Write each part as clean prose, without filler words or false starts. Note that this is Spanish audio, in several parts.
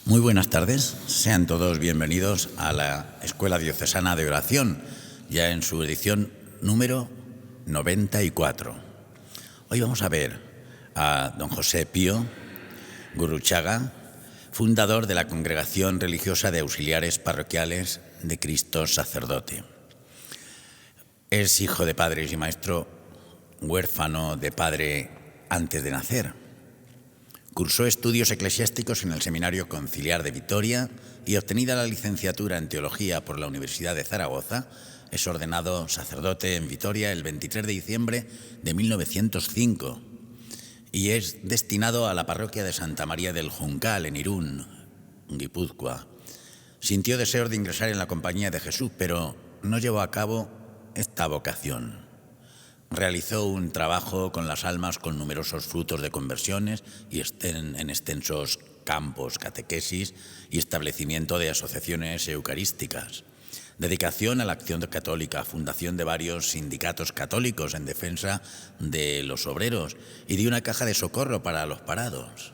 Muy buenas tardes, sean todos bienvenidos a la Escuela Diocesana de Oración, ya en su edición número 94. Hoy vamos a ver a don José Pío Gurruchaga, fundador de la Congregación Religiosa de Auxiliares Parroquiales de Cristo Sacerdote. Es hijo de padres y maestro, huérfano de padre antes de nacer. Cursó estudios eclesiásticos en el Seminario Conciliar de Vitoria y, obtenida la licenciatura en Teología por la Universidad de Zaragoza, es ordenado sacerdote en Vitoria el 23 de diciembre de 1905 y es destinado a la parroquia de Santa María del Juncal, en Irún, Guipúzcoa. Sintió deseos de ingresar en la Compañía de Jesús, pero no llevó a cabo esta vocación. Realizó un trabajo con las almas con numerosos frutos de conversiones y en extensos campos, catequesis y establecimiento de asociaciones eucarísticas. Dedicación a la acción católica, fundación de varios sindicatos católicos en defensa de los obreros y de una caja de socorro para los parados.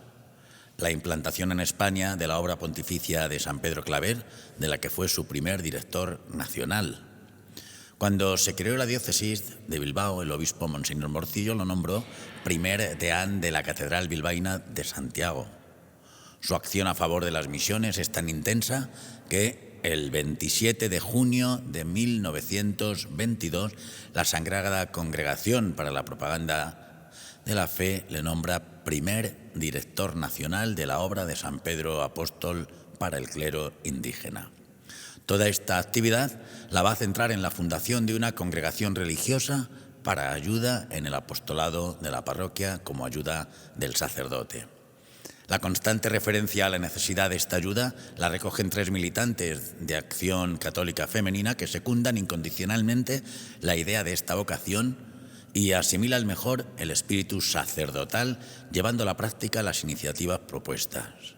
La implantación en España de la obra pontificia de San Pedro Claver, de la que fue su primer director nacional. Cuando se creó la diócesis de Bilbao, el obispo Monseñor Morcillo lo nombró primer deán de la Catedral Bilbaína de Santiago. Su acción a favor de las misiones es tan intensa que el 27 de junio de 1922 la Sagrada Congregación para la Propaganda de la Fe le nombra primer director nacional de la obra de San Pedro Apóstol para el clero indígena. Toda esta actividad la va a centrar en la fundación de una congregación religiosa para ayuda en el apostolado de la parroquia como ayuda del sacerdote. La constante referencia a la necesidad de esta ayuda la recogen 3 militantes de Acción Católica Femenina que secundan incondicionalmente la idea de esta vocación y asimilan mejor el espíritu sacerdotal, llevando a la práctica las iniciativas propuestas.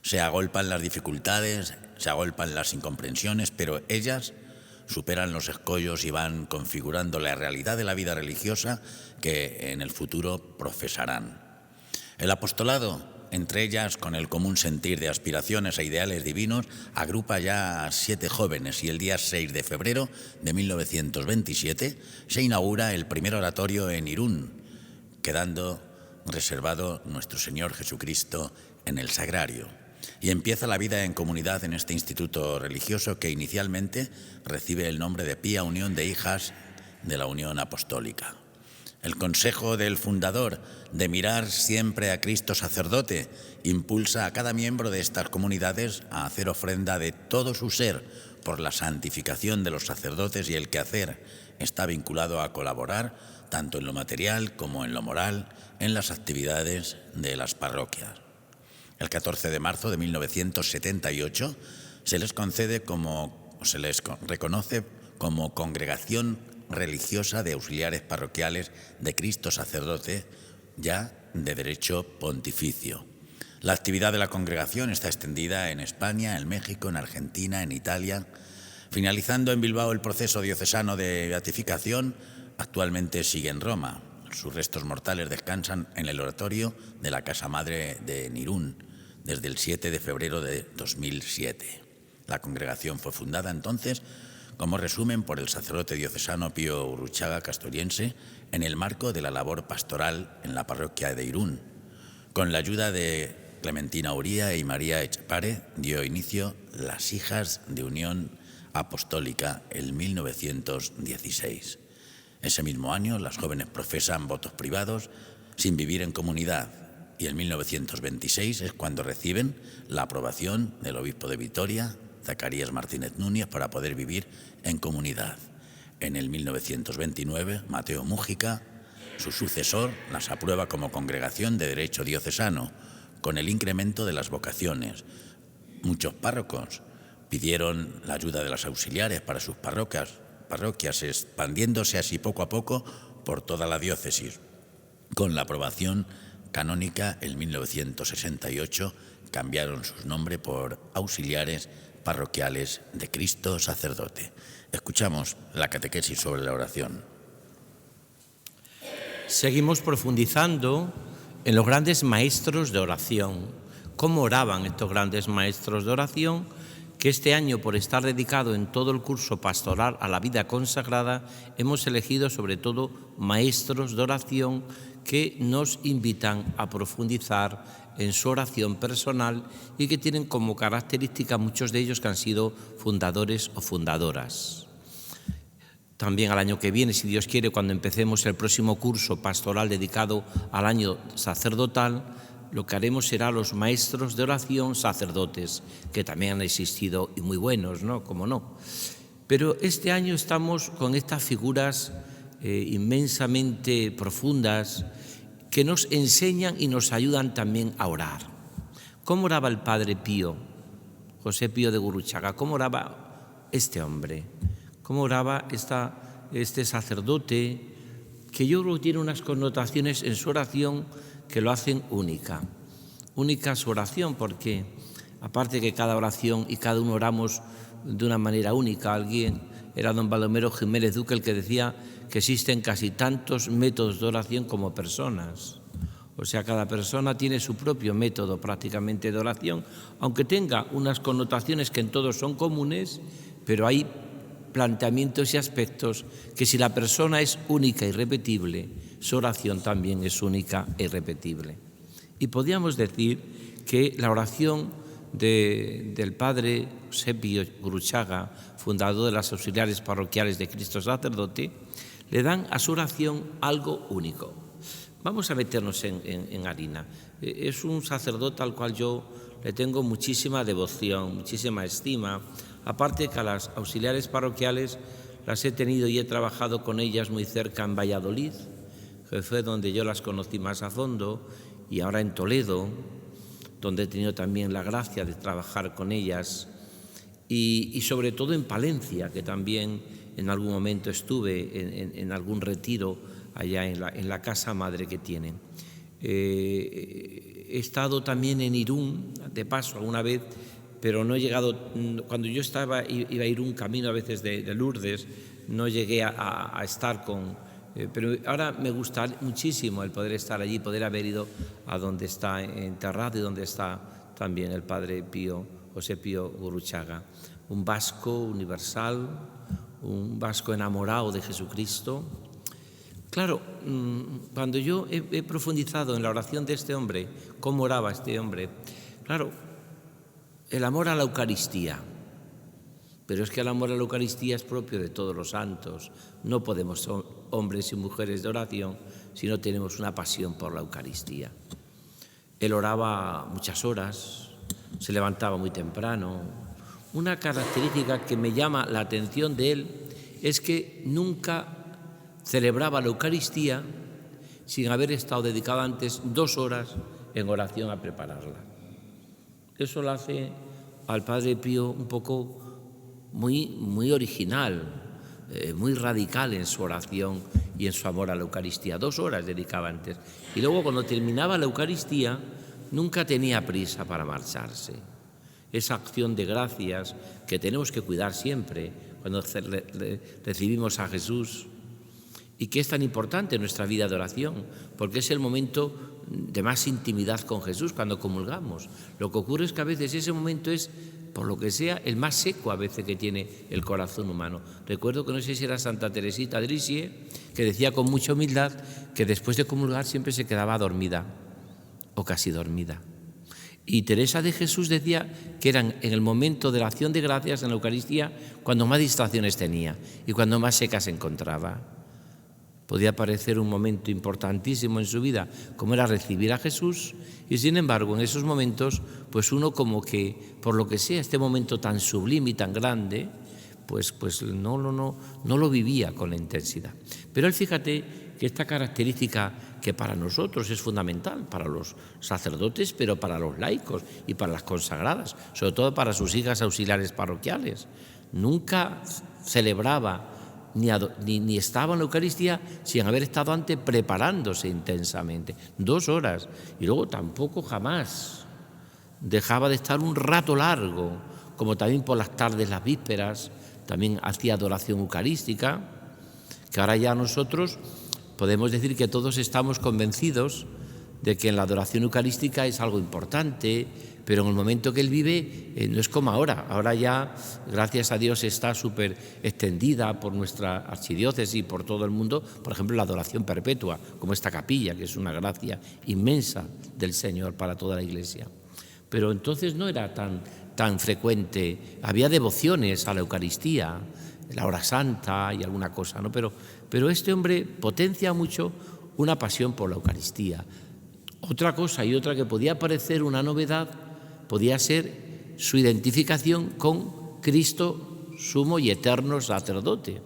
Se agolpan las dificultades, se agolpan las incomprensiones, pero ellas superan los escollos y van configurando la realidad de la vida religiosa que en el futuro profesarán. El apostolado, entre ellas con el común sentir de aspiraciones e ideales divinos, agrupa ya a 7 jóvenes y el día 6 de febrero de 1927 se inaugura el primer oratorio en Irún, quedando reservado Nuestro Señor Jesucristo en el Sagrario. Y empieza la vida en comunidad en este instituto religioso que inicialmente recibe el nombre de Pía Unión de Hijas de la Unión Apostólica. El consejo del fundador de mirar siempre a Cristo sacerdote impulsa a cada miembro de estas comunidades a hacer ofrenda de todo su ser por la santificación de los sacerdotes, y el quehacer está vinculado a colaborar tanto en lo material como en lo moral en las actividades de las parroquias. El 14 de marzo de 1978 se les reconoce como Congregación Religiosa de Auxiliares Parroquiales de Cristo Sacerdote, ya de derecho pontificio. La actividad de la congregación está extendida en España, en México, en Argentina, en Italia. Finalizando en Bilbao el proceso diocesano de beatificación, actualmente sigue en Roma. Sus restos mortales descansan en el oratorio de la Casa Madre de Irún desde el 7 de febrero de 2007. La congregación fue fundada entonces, como resumen, por el sacerdote diocesano Pío Gurruchaga Castoriense en el marco de la labor pastoral en la parroquia de Irún. Con la ayuda de Clementina Uría y María Echepare dio inicio las Hijas de Unión Apostólica en 1916. Ese mismo año las jóvenes profesan votos privados sin vivir en comunidad, y en 1926 es cuando reciben la aprobación del obispo de Vitoria, Zacarías Martínez Núñez, para poder vivir en comunidad. En el 1929, Mateo Mújica, su sucesor, las aprueba como congregación de derecho diocesano, con el incremento de las vocaciones. Muchos párrocos pidieron la ayuda de las auxiliares para sus parroquias, expandiéndose así poco a poco por toda la diócesis. Con la aprobación canónica, en 1968, cambiaron su nombre por Auxiliares Parroquiales de Cristo Sacerdote. Escuchamos la catequesis sobre la oración. Seguimos profundizando en los grandes maestros de oración, cómo oraban estos grandes maestros de oración, que este año, por estar dedicado en todo el curso pastoral a la vida consagrada, hemos elegido sobre todo maestros de oración que nos invitan a profundizar en su oración personal y que tienen como característica muchos de ellos que han sido fundadores o fundadoras. También al año que viene, si Dios quiere, cuando empecemos el próximo curso pastoral dedicado al año sacerdotal, lo que haremos será los maestros de oración sacerdotes, que también han existido y muy buenos, ¿no? Cómo no. Pero este año estamos con estas figuras inmensamente profundas que nos enseñan y nos ayudan también a orar. ¿Cómo oraba el Padre Pío, José Pío de Gurruchaga? ¿Cómo oraba este hombre? ¿Cómo oraba este sacerdote que yo creo que tiene unas connotaciones en su oración que lo hacen única? Única su oración porque, aparte que cada oración y cada uno oramos de una manera única, alguien era don Baldomero Jiménez Duque el que decía que existen casi tantos métodos de oración como personas. O sea, cada persona tiene su propio método prácticamente de oración, aunque tenga unas connotaciones que en todos son comunes, pero hay planteamientos y aspectos que si la persona es única y repetible, su oración también es única e irrepetible. Y podríamos decir que la oración del Padre José Pío Gurruchaga, fundador de las auxiliares parroquiales de Cristo Sacerdote, le dan a su oración algo único. Vamos a meternos en harina. Es un sacerdote al cual yo le tengo muchísima devoción, muchísima estima. Aparte que a las auxiliares parroquiales las he tenido y he trabajado con ellas muy cerca en Valladolid, que fue donde yo las conocí más a fondo, y ahora en Toledo, donde he tenido también la gracia de trabajar con ellas, y sobre todo en Palencia, que también en algún momento estuve en algún retiro allá en la casa madre que tienen. He estado también en Irún, de paso, alguna vez, pero no he llegado. Cuando yo iba a Irún camino a veces de Lourdes, no llegué a estar con. Pero ahora me gusta muchísimo el poder estar allí, poder haber ido a donde está enterrado y donde está también el Padre Pío, José Pío Gurruchaga. Un vasco universal, un vasco enamorado de Jesucristo. Claro, cuando yo he profundizado en la oración de este hombre, cómo oraba este hombre, claro, el amor a la Eucaristía. Pero es que el amor a la Eucaristía es propio de todos los santos. No podemos ser hombres y mujeres de oración si no tenemos una pasión por la Eucaristía. Él oraba muchas horas, se levantaba muy temprano. Una característica que me llama la atención de él es que nunca celebraba la Eucaristía sin haber estado dedicado antes 2 horas en oración a prepararla. Eso lo hace al Padre Pío un poco muy original, muy radical en su oración y en su amor a la Eucaristía. 2 horas dedicaba antes. Y luego cuando terminaba la Eucaristía nunca tenía prisa para marcharse. Esa acción de gracias que tenemos que cuidar siempre cuando recibimos a Jesús y que es tan importante en nuestra vida de oración, porque es el momento de más intimidad con Jesús cuando comulgamos. Lo que ocurre es que a veces ese momento es, por lo que sea, el más seco a veces que tiene el corazón humano. Recuerdo que no sé si era Santa Teresita de Lisieux, que decía con mucha humildad que después de comulgar siempre se quedaba dormida o casi dormida. Y Teresa de Jesús decía que eran en el momento de la acción de gracias en la Eucaristía cuando más distracciones tenía y cuando más seca se encontraba. Podía parecer un momento importantísimo en su vida, como era recibir a Jesús, y sin embargo en esos momentos, pues uno como que, por lo que sea, este momento tan sublime y tan grande, pues no lo vivía con la intensidad. Pero él, fíjate que esta característica que para nosotros es fundamental, para los sacerdotes, pero para los laicos y para las consagradas, sobre todo para sus hijas auxiliares parroquiales, nunca celebraba ni estaba en la Eucaristía sin haber estado antes preparándose intensamente, 2 horas, y luego tampoco jamás dejaba de estar un rato largo, como también por las tardes, las vísperas, también hacía adoración eucarística, que ahora ya nosotros podemos decir que todos estamos convencidos de que en la adoración eucarística es algo importante, pero en el momento que él vive no es como ahora. Ahora ya, gracias a Dios, está súper extendida por nuestra archidiócesis y por todo el mundo, por ejemplo, la adoración perpetua, como esta capilla, que es una gracia inmensa del Señor para toda la Iglesia. Pero entonces no era tan frecuente. Había devociones a la Eucaristía, la hora santa y alguna cosa, ¿no? Pero este hombre potencia mucho una pasión por la Eucaristía. Otra cosa y otra que podía parecer una novedad podía ser su identificación con Cristo, sumo y eterno sacerdote,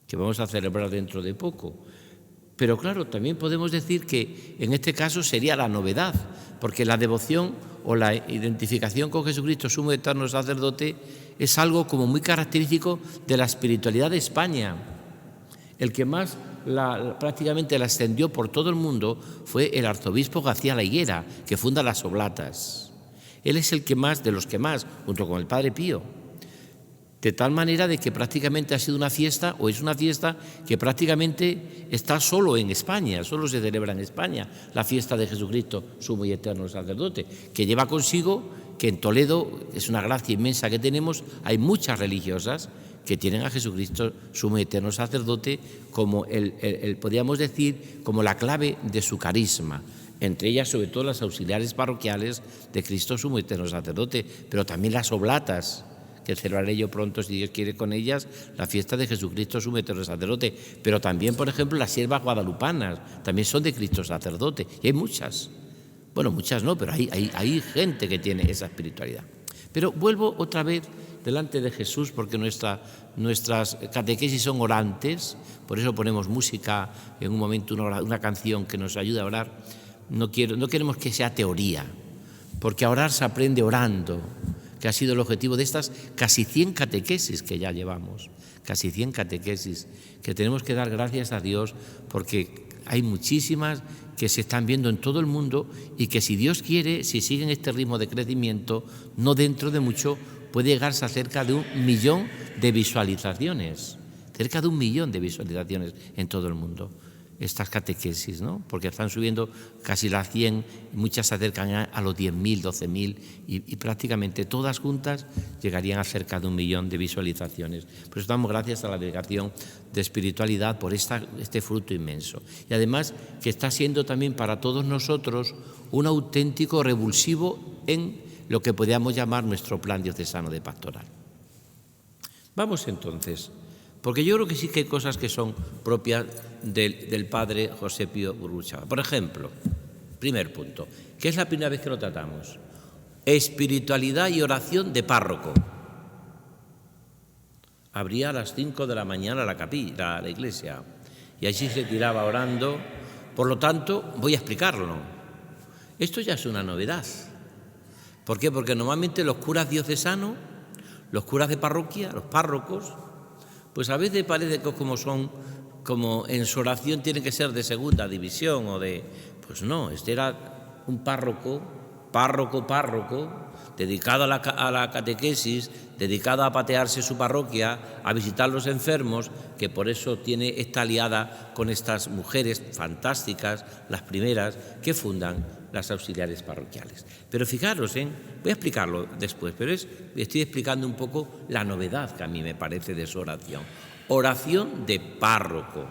que vamos a celebrar dentro de poco. Pero claro, también podemos decir que en este caso sería la novedad, porque la devoción o la identificación con Jesucristo, sumo y eterno sacerdote, es algo como muy característico de la espiritualidad de España. El que más prácticamente la extendió por todo el mundo fue el arzobispo García La Higuera, que funda las Oblatas. Él es el que más, de los que más, junto con el Padre Pío. De tal manera de que prácticamente ha sido una fiesta, o es una fiesta que prácticamente está solo en España, solo se celebra en España, la fiesta de Jesucristo, sumo y eterno sacerdote, que lleva consigo que en Toledo, es una gracia inmensa que tenemos, hay muchas religiosas que tienen a Jesucristo, sumo y eterno sacerdote, como podríamos decir, como la clave de su carisma. Entre ellas, sobre todo, las auxiliares parroquiales de Cristo, sumo y eterno sacerdote, pero también las oblatas, que celebraré yo pronto, si Dios quiere, con ellas, la fiesta de Jesucristo, sumo y eterno sacerdote. Pero también, por ejemplo, las siervas guadalupanas, también son de Cristo sacerdote. Y hay muchas. Bueno, muchas no, pero hay gente que tiene esa espiritualidad. Pero vuelvo otra vez delante de Jesús, porque nuestras catequesis son orantes, por eso ponemos música en un momento, una canción que nos ayude a orar. No queremos que sea teoría, porque a orar se aprende orando, que ha sido el objetivo de estas casi 100 catequesis que ya llevamos, casi 100 catequesis, que tenemos que dar gracias a Dios, porque hay muchísimas que se están viendo en todo el mundo y que, si Dios quiere, si siguen este ritmo de crecimiento, no dentro de mucho puede llegarse a cerca de 1 millón de visualizaciones, cerca de 1 millón de visualizaciones en todo el mundo, estas catequesis, ¿no? Porque están subiendo casi las 100, muchas se acercan a los 10.000, 12.000 y prácticamente todas juntas llegarían a cerca de 1 millón de visualizaciones. Por eso damos gracias a la Delegación de Espiritualidad por este fruto inmenso. Y además que está siendo también para todos nosotros un auténtico revulsivo en lo que podríamos llamar nuestro plan diocesano de pastoral. Vamos entonces, porque yo creo que sí que hay cosas que son propias del padre José Pío Gurruchaga. Por ejemplo, primer punto, que es la primera vez que lo tratamos, espiritualidad y oración de párroco. Abría a las 5 de la mañana la capilla, la iglesia, y allí se tiraba orando. Por lo tanto, voy a explicarlo. Esto ya es una novedad. ¿Por qué? Porque normalmente los curas diocesanos, los curas de parroquia, los párrocos, pues a veces parece que como en su oración tiene que ser de segunda división o de... Pues no, este era un párroco, dedicado a la catequesis, dedicado a patearse su parroquia, a visitar los enfermos, que por eso tiene esta aliada con estas mujeres fantásticas, las primeras, que fundan las auxiliares parroquiales. Pero fijaros, voy a explicarlo después, pero estoy explicando un poco la novedad que a mí me parece de su oración. Oración de párroco.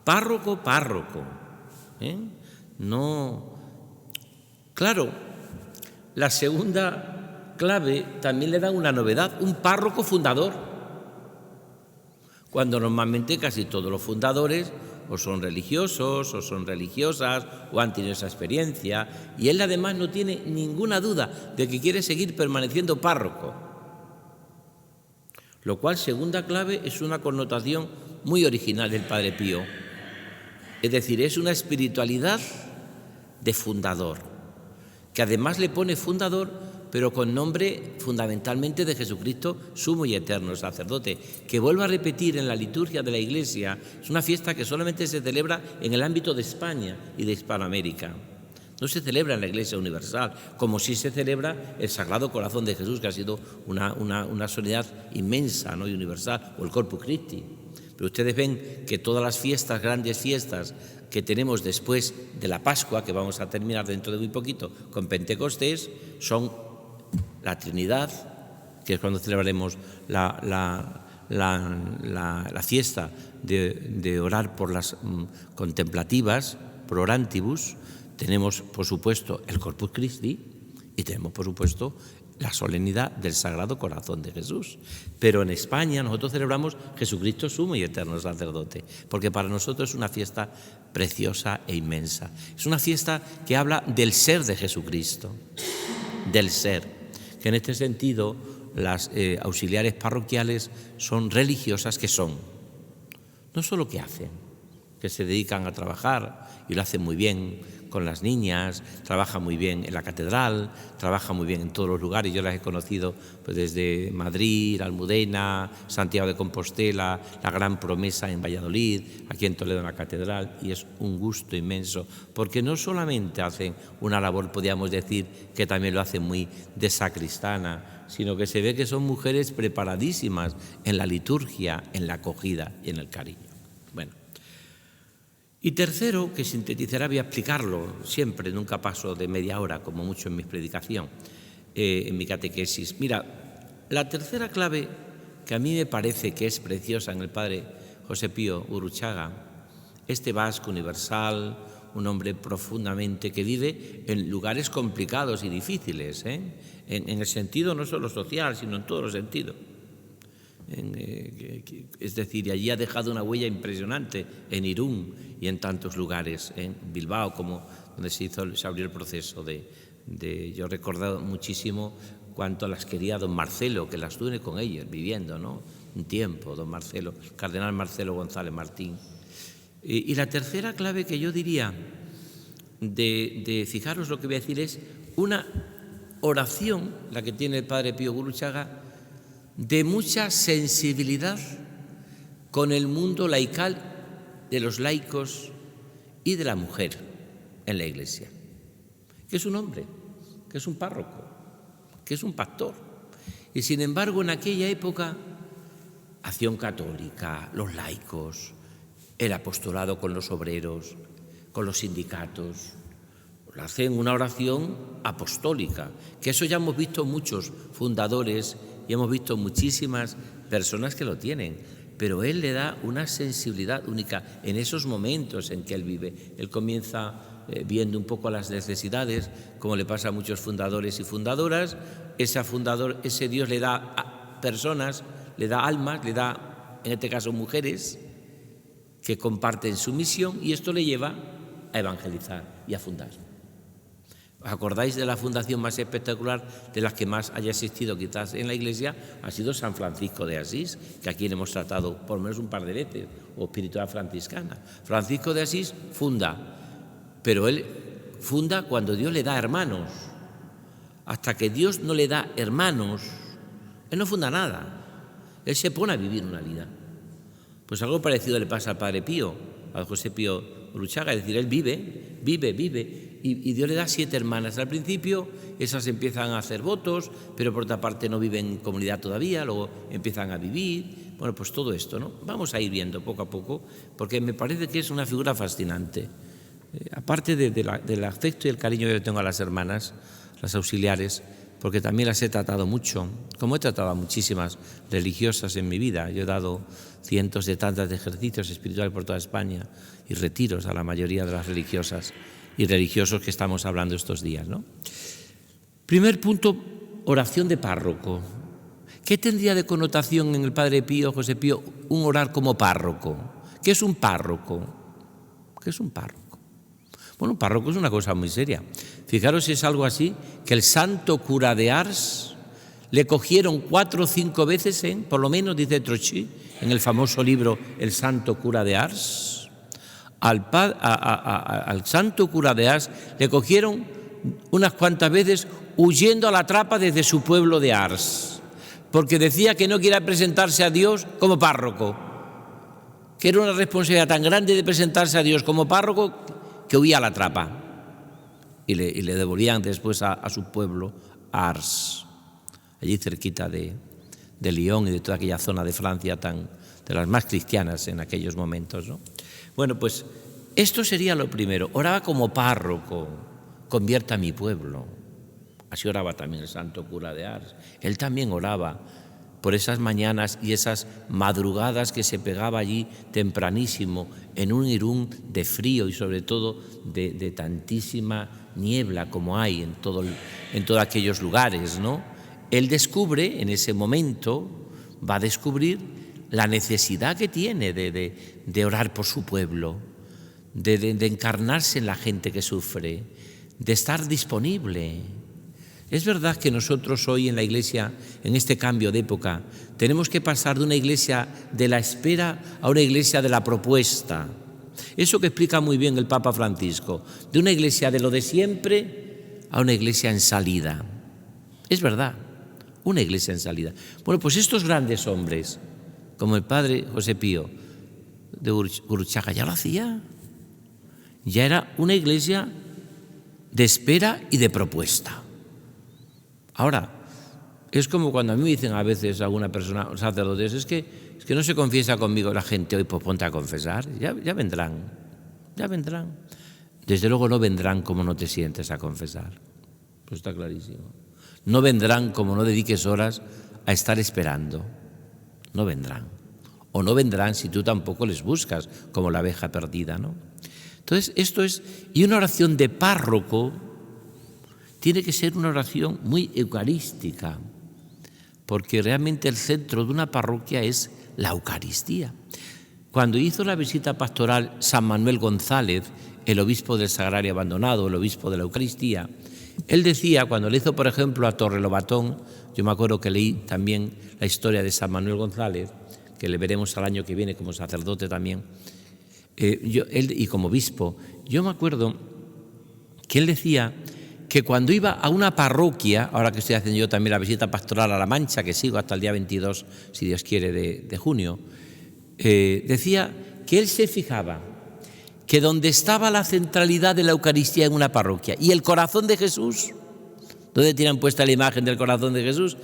Párroco. No. Claro, la segunda clave también le da una novedad, un párroco fundador. Cuando normalmente casi todos los fundadores o son religiosos o son religiosas o han tenido esa experiencia, y él además no tiene ninguna duda de que quiere seguir permaneciendo párroco. Lo cual, segunda clave, es una connotación muy original del Padre Pío. Es decir, es una espiritualidad de fundador, que además le pone fundador, pero con nombre fundamentalmente de Jesucristo, sumo y eterno sacerdote, que vuelvo a repetir en la liturgia de la Iglesia, es una fiesta que solamente se celebra en el ámbito de España y de Hispanoamérica. No se celebra en la Iglesia universal, como sí se celebra el Sagrado Corazón de Jesús, que ha sido una solemnidad inmensa, ¿no?, y universal, o el Corpus Christi. Pero ustedes ven que todas las fiestas, grandes fiestas que tenemos después de la Pascua, que vamos a terminar dentro de muy poquito con Pentecostés, son la Trinidad, que es cuando celebraremos la fiesta de orar por las contemplativas, por orantibus. Tenemos, por supuesto, el Corpus Christi y tenemos, por supuesto, la solemnidad del Sagrado Corazón de Jesús. Pero en España nosotros celebramos Jesucristo sumo y eterno sacerdote, porque para nosotros es una fiesta preciosa e inmensa. Es una fiesta que habla del ser de Jesucristo, del ser, que en este sentido las auxiliares parroquiales son religiosas que son, no solo que hacen, que se dedican a trabajar y lo hacen muy bien con las niñas, trabajan muy bien en la catedral, trabajan muy bien en todos los lugares. Yo las he conocido pues, desde Madrid, Almudena, Santiago de Compostela, la Gran Promesa en Valladolid, aquí en Toledo en la catedral, y es un gusto inmenso, porque no solamente hacen una labor, podríamos decir, que también lo hacen muy de sacristana, sino que se ve que son mujeres preparadísimas en la liturgia, en la acogida y en el cariño. Bueno. Y tercero, que sintetizará, voy a explicarlo siempre, nunca paso de media hora, como mucho en mi predicación, en mi catequesis. Mira, la tercera clave que a mí me parece que es preciosa en el padre José Pío Gurruchaga, este vasco universal, un hombre profundamente que vive en lugares complicados y difíciles, en el sentido no solo social, sino en todos los sentidos. Es decir, allí ha dejado una huella impresionante en Irún y en tantos lugares, en Bilbao, como donde se abrió el proceso yo he recordado muchísimo cuánto las quería don Marcelo, que las tuve con ellos viviendo, ¿no? Un tiempo, don Marcelo, cardenal Marcelo González Martín. Y la tercera clave que yo diría fijaros lo que voy a decir, es una oración, la que tiene el padre Pío Gurruchaga, de mucha sensibilidad con el mundo laical de los laicos y de la mujer en la Iglesia, que es un hombre, que es un párroco, que es un pastor. Y sin embargo, en aquella época, Acción Católica, los laicos, el apostolado con los obreros, con los sindicatos, hacen una oración apostólica, que eso ya hemos visto muchos fundadores y hemos visto muchísimas personas que lo tienen, pero él le da una sensibilidad única en esos momentos en que él vive. Él comienza viendo un poco las necesidades, como le pasa a muchos fundadores y fundadoras. Ese Dios le da a personas, le da almas, le da, en este caso, mujeres que comparten su misión, y esto le lleva a evangelizar y a fundar. ¿Os acordáis de la fundación más espectacular de las que más haya existido quizás en la Iglesia? Ha sido San Francisco de Asís, que aquí le hemos tratado por lo menos un par de veces, o espiritual franciscana. Francisco de Asís funda, pero él funda cuando Dios le da hermanos. Hasta que Dios no le da hermanos, él no funda nada. Él se pone a vivir una vida. Pues algo parecido le pasa al padre Pío, a José Pío Gurruchaga, es decir, él vive, y Dios le da 7 hermanas. Al principio esas empiezan a hacer votos, pero por otra parte no viven en comunidad todavía, luego empiezan a vivir. Bueno, pues todo esto, ¿no? Vamos a ir viendo poco a poco, porque me parece que es una figura fascinante. Aparte del afecto y el cariño que yo tengo a las hermanas, las auxiliares, porque también las he tratado mucho, como he tratado a muchísimas religiosas en mi vida. Yo he dado cientos de tantas de ejercicios espirituales por toda España y retiros a la mayoría de las religiosas y religiosos que estamos hablando estos días, ¿no? Primer punto, oración de párroco. ¿Qué tendría de connotación en el padre Pío, José Pío, un orar como párroco? ¿Qué es un párroco? ¿Qué es un párroco? Bueno, un párroco es una cosa muy seria. Fijaros si es algo así, que el santo cura de Ars le cogieron 4 o 5 veces, por lo menos, dice Trochi, en el famoso libro El santo cura de Ars. Al santo cura de Ars le cogieron unas cuantas veces huyendo a la trapa desde su pueblo de Ars, porque decía que no quería presentarse a Dios como párroco, que era una responsabilidad tan grande de presentarse a Dios como párroco que huía a la trapa, y le devolvían después a su pueblo, a Ars, allí cerquita de Lyon y de toda aquella zona de Francia tan de las más cristianas en aquellos momentos, ¿no? Bueno, pues esto sería lo primero. Oraba como párroco, convierta a mi pueblo. Así oraba también el santo cura de Ars. Él también oraba por esas mañanas y esas madrugadas que se pegaba allí tempranísimo en un Irún de frío y sobre todo de tantísima niebla como hay en todos aquellos lugares, ¿no? Él descubre en ese momento, va a descubrir la necesidad que tiene de orar por su pueblo, de encarnarse en la gente que sufre, de estar disponible. Es verdad que nosotros hoy en la Iglesia, en este cambio de época, tenemos que pasar de una Iglesia de la espera a una Iglesia de la propuesta. Eso que explica muy bien el Papa Francisco, de una Iglesia de lo de siempre a una Iglesia en salida. Es verdad, una Iglesia en salida. Bueno, pues estos grandes hombres, como el padre José Pío de Gurruchaga, ya lo hacía. Ya era una Iglesia de espera y de propuesta. Ahora, es como cuando a mí me dicen a veces alguna persona, sacerdotes, es que no se confiesa conmigo la gente hoy, pues ponte a confesar, ya vendrán. Desde luego no vendrán como no te sientes a confesar, pues está clarísimo. No vendrán como no dediques horas a estar esperando, no vendrán. O no vendrán si tú tampoco les buscas, como la abeja perdida, ¿no? Entonces, esto es, y una oración de párroco tiene que ser una oración muy eucarística, porque realmente el centro de una parroquia es la Eucaristía. Cuando hizo la visita pastoral San Manuel González, el obispo del Sagrario Abandonado, el obispo de la Eucaristía, él decía, cuando le hizo, por ejemplo, a Torrelobatón, yo me acuerdo que leí también la historia de San Manuel González, que le veremos al año que viene como sacerdote también, él y como obispo, yo me acuerdo que él decía que cuando iba a una parroquia, ahora que estoy haciendo yo también la visita pastoral a La Mancha, que sigo hasta el día 22, si Dios quiere, de junio, decía que él se fijaba que donde estaba la centralidad de la Eucaristía en una parroquia y el corazón de Jesús, donde tienen puesta la imagen del corazón de Jesús,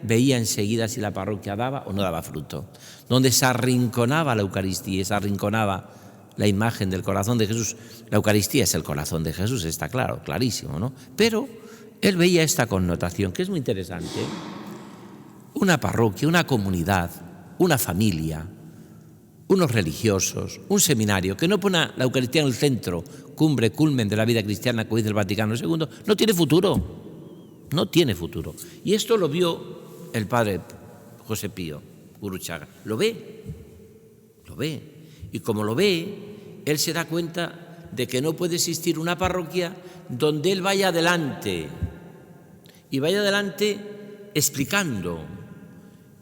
veía enseguida si la parroquia daba o no daba fruto. Donde se arrinconaba la Eucaristía, se arrinconaba la imagen del corazón de Jesús. La Eucaristía es el corazón de Jesús, está claro, clarísimo, ¿no? Pero él veía esta connotación, que es muy interesante. Una parroquia, una comunidad, una familia, unos religiosos, un seminario que no pone la Eucaristía en el centro, cumbre, culmen de la vida cristiana, como dice el Vaticano II, no tiene futuro, no tiene futuro. Y esto lo vio el padre José Pío Gurruchaga, lo ve. Y como lo ve, él se da cuenta de que no puede existir una parroquia donde él vaya adelante, y vaya adelante explicando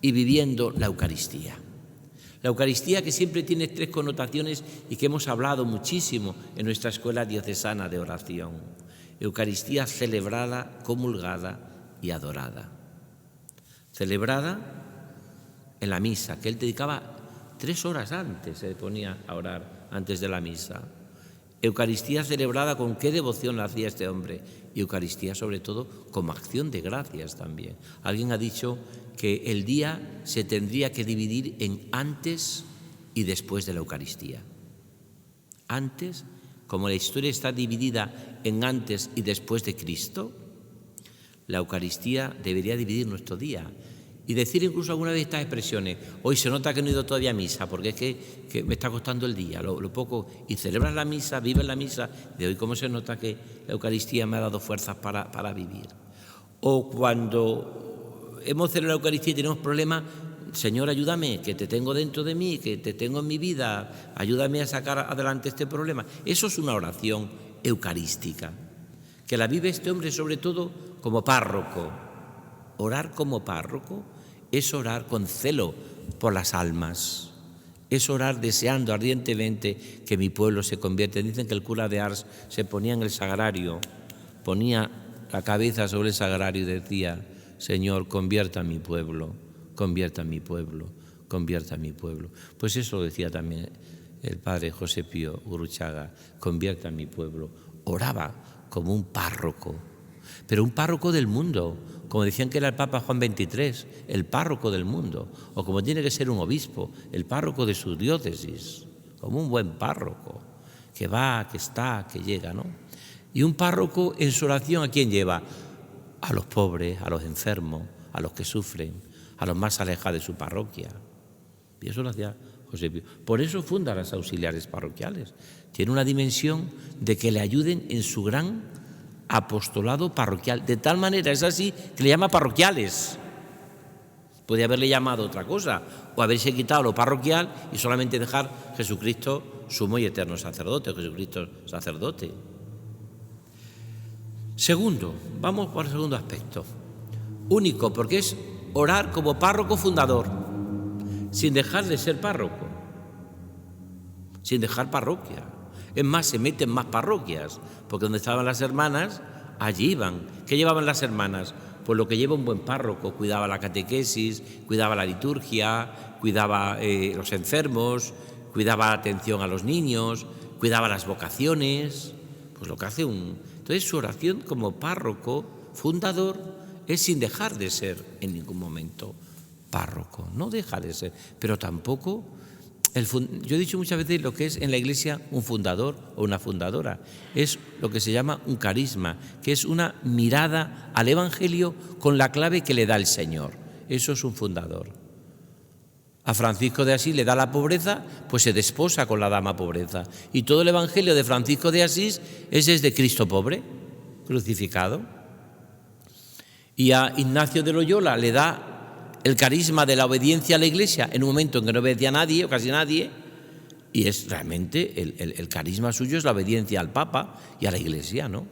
y viviendo la Eucaristía. La Eucaristía, que siempre tiene tres connotaciones y que hemos hablado muchísimo en nuestra escuela diocesana de oración. Eucaristía celebrada, comulgada y adorada. Celebrada en la misa, que él dedicaba 3 horas antes, se ponía a orar antes de la misa. Eucaristía celebrada, con qué devoción la hacía este hombre. Y Eucaristía, sobre todo, como acción de gracias también. Alguien ha dicho que el día se tendría que dividir en antes y después de la Eucaristía. Antes, como la historia está dividida en antes y después de Cristo, la Eucaristía debería dividir nuestro día. Y decir incluso alguna vez estas expresiones: hoy se nota que no he ido todavía a misa porque es que me está costando el día, lo poco, y celebras la misa, vives la misa, de hoy cómo se nota que la Eucaristía me ha dado fuerzas para vivir. O cuando hemos celebrado la Eucaristía y tenemos problemas: Señor, ayúdame, que te tengo dentro de mí, que te tengo en mi vida, ayúdame a sacar adelante este problema. Eso es una oración eucarística, que la vive este hombre sobre todo como párroco. Orar como párroco es orar con celo por las almas, es orar deseando ardientemente que mi pueblo se convierta. Dicen que el cura de Ars se ponía en el sagrario, ponía la cabeza sobre el sagrario y decía: Señor, convierta a mi pueblo, convierta a mi pueblo, convierta a mi pueblo. Pues eso decía también el padre José Pío Gurruchaga: convierta a mi pueblo. Oraba como un párroco, pero un párroco del mundo, como decían que era el Papa Juan XXIII, el párroco del mundo, o como tiene que ser un obispo, el párroco de su diócesis, como un buen párroco, que va, que está, que llega, ¿no? Y un párroco en su oración, ¿a quién lleva? A los pobres, a los enfermos, a los que sufren, a los más alejados de su parroquia. Y eso lo hacía José Pío. Por eso funda las auxiliares parroquiales. Tiene una dimensión de que le ayuden en su gran apostolado parroquial. De tal manera es así que le llama parroquiales. Podría haberle llamado otra cosa, o haberse quitado lo parroquial y solamente dejar Jesucristo sumo y eterno sacerdote, Jesucristo sacerdote. Segundo, vamos por el segundo aspecto. Único, porque es orar como párroco fundador, sin dejar de ser párroco, sin dejar parroquia. Es más, se meten más parroquias, porque donde estaban las hermanas, allí iban. ¿Qué llevaban las hermanas? Pues lo que lleva un buen párroco: cuidaba la catequesis, cuidaba la liturgia, cuidaba los enfermos, cuidaba la atención a los niños, cuidaba las vocaciones, pues lo que hace un... Entonces su oración como párroco fundador es sin dejar de ser en ningún momento párroco, no deja de ser, pero tampoco... Yo he dicho muchas veces lo que es en la Iglesia un fundador o una fundadora. Es lo que se llama un carisma, que es una mirada al Evangelio con la clave que le da el Señor. Eso es un fundador. A Francisco de Asís le da la pobreza, pues se desposa con la dama pobreza. Y todo el Evangelio de Francisco de Asís es desde Cristo pobre, crucificado. Y a Ignacio de Loyola le da el carisma de la obediencia a la Iglesia en un momento en que no obedecía a nadie o casi nadie, y es realmente el carisma suyo es la obediencia al Papa y a la Iglesia, ¿no?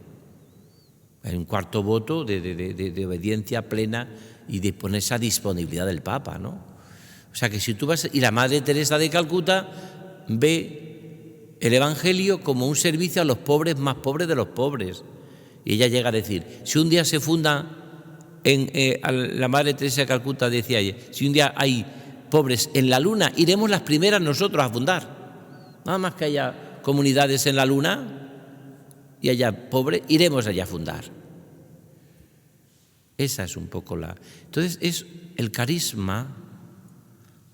Hay un cuarto voto de obediencia plena y de ponerse a disponibilidad del Papa, ¿no? O sea que si tú vas... Y la Madre Teresa de Calcuta ve el Evangelio como un servicio a los pobres más pobres de los pobres. Y ella llega a decir, si un día se funda... la Madre Teresa de Calcuta decía ayer, si un día hay pobres en la Luna, iremos las primeras nosotros a fundar. Nada más que haya comunidades en la Luna y haya pobres, iremos allá a fundar. Esa es un poco la... Entonces es el carisma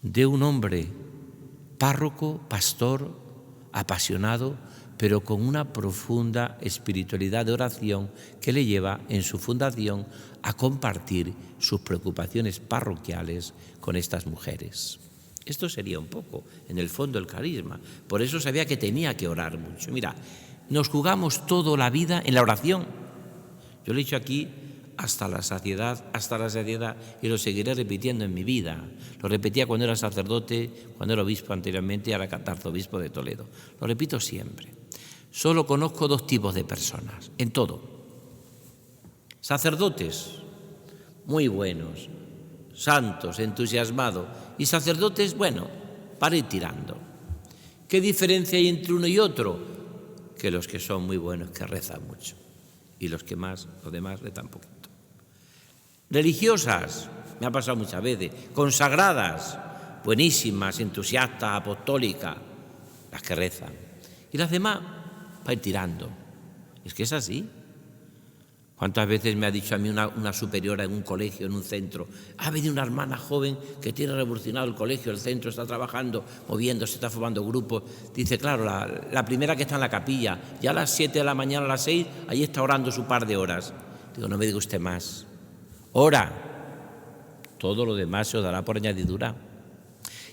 de un hombre párroco, pastor, apasionado, pero con una profunda espiritualidad de oración que le lleva en su fundación a compartir sus preocupaciones parroquiales con estas mujeres. Esto sería un poco, en el fondo, el carisma. Por eso sabía que tenía que orar mucho. Mira, nos jugamos toda la vida en la oración. Yo lo he dicho aquí hasta la saciedad, y lo seguiré repitiendo en mi vida. Lo repetía cuando era sacerdote, cuando era obispo anteriormente, y ahora arzobispo de Toledo. Lo repito siempre. Solo conozco dos tipos de personas, en todo. Sacerdotes, muy buenos, santos, entusiasmados, y sacerdotes, bueno, para ir tirando. ¿Qué diferencia hay entre uno y otro? Que los que son muy buenos, que rezan mucho, y los demás rezan poquito. Religiosas, me ha pasado muchas veces, consagradas, buenísimas, entusiastas, apostólicas, las que rezan. Y las demás, para ir tirando. Es que es así. ¿Cuántas veces me ha dicho a mí una superiora en un colegio, en un centro? Ha venido una hermana joven que tiene revolucionado el colegio, el centro, está trabajando, moviéndose, está formando grupos. Dice, claro, la primera que está en la capilla, ya a las 7 de la mañana, a las 6, ahí está orando su par de horas. Digo, no me diga usted más. Ora. Todo lo demás se os dará por añadidura.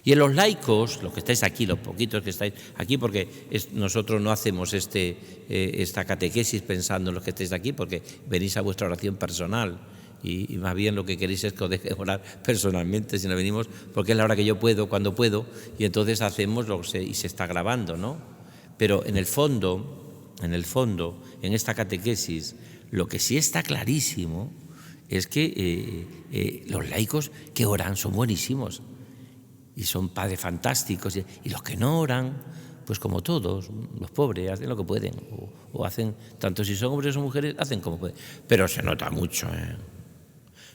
Y en los laicos, los que estáis aquí, los poquitos que estáis aquí, porque nosotros no hacemos esta catequesis pensando en los que estáis aquí, porque venís a vuestra oración personal y más bien lo que queréis es que os deje orar personalmente, si no venimos, porque es la hora que yo puedo, cuando puedo, y entonces hacemos y se está grabando, ¿no? Pero en el fondo, en esta catequesis, lo que sí está clarísimo es que los laicos que oran son buenísimos. Y son padres fantásticos. Y los que no oran, pues como todos, los pobres, hacen lo que pueden. O hacen, tanto si son hombres o mujeres, hacen como pueden. Pero se nota mucho, ¿eh?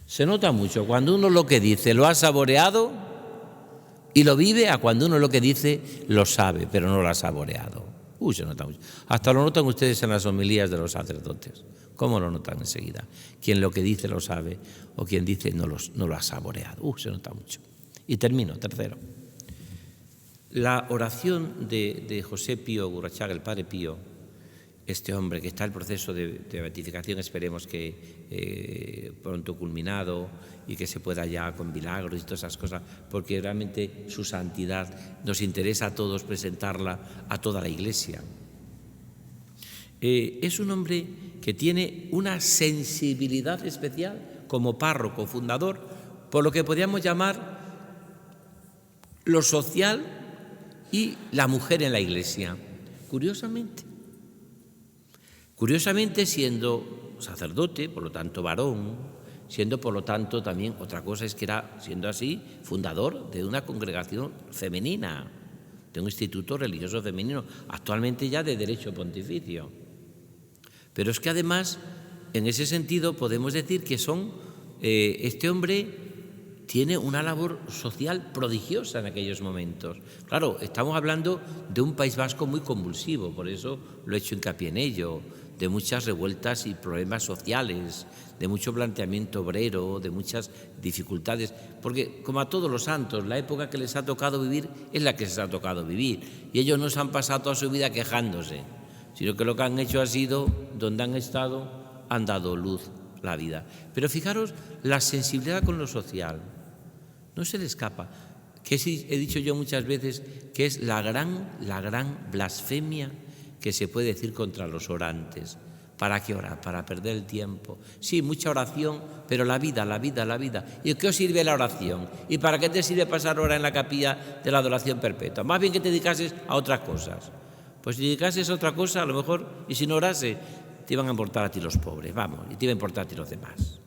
Se nota mucho cuando uno lo que dice lo ha saboreado y lo vive, a cuando uno lo que dice lo sabe, pero no lo ha saboreado. Se nota mucho. Hasta lo notan ustedes en las homilías de los sacerdotes. ¿Cómo lo notan enseguida? Quien lo que dice lo sabe o quien dice no lo ha saboreado. Se nota mucho. Y termino, tercero. La oración de José Pío Gurruchaga, el Padre Pío, este hombre que está en proceso de beatificación, esperemos que pronto culminado y que se pueda ya con milagros y todas esas cosas, porque realmente su santidad nos interesa a todos presentarla a toda la Iglesia. Es un hombre que tiene una sensibilidad especial como párroco fundador, por lo que podríamos llamar lo social y la mujer en la Iglesia. Curiosamente, siendo sacerdote, por lo tanto varón, siendo por lo tanto también, otra cosa es que era, siendo así, fundador de una congregación femenina, de un instituto religioso femenino, actualmente ya de derecho pontificio. Pero es que además, en ese sentido, podemos decir que este hombre tiene una labor social prodigiosa en aquellos momentos. Claro, estamos hablando de un País Vasco muy convulsivo, por eso lo he hecho hincapié en ello, de muchas revueltas y problemas sociales, de mucho planteamiento obrero, de muchas dificultades, porque como a todos los santos, la época que les ha tocado vivir es la que les ha tocado vivir, y ellos no se han pasado toda su vida quejándose, sino que lo que han hecho ha sido, donde han estado, han dado luz la vida. Pero fijaros la sensibilidad con lo social, no se le escapa, que he dicho yo muchas veces que es la gran blasfemia que se puede decir contra los orantes. ¿Para qué orar? Para perder el tiempo. Sí, mucha oración, pero la vida. ¿Y qué os sirve la oración? ¿Y para qué te sirve pasar hora en la capilla de la adoración perpetua? Más bien que te dedicases a otras cosas. Pues si dedicases a otra cosa, a lo mejor, y si no orase, te iban a importar a ti los pobres, y te iban a importar a ti los demás.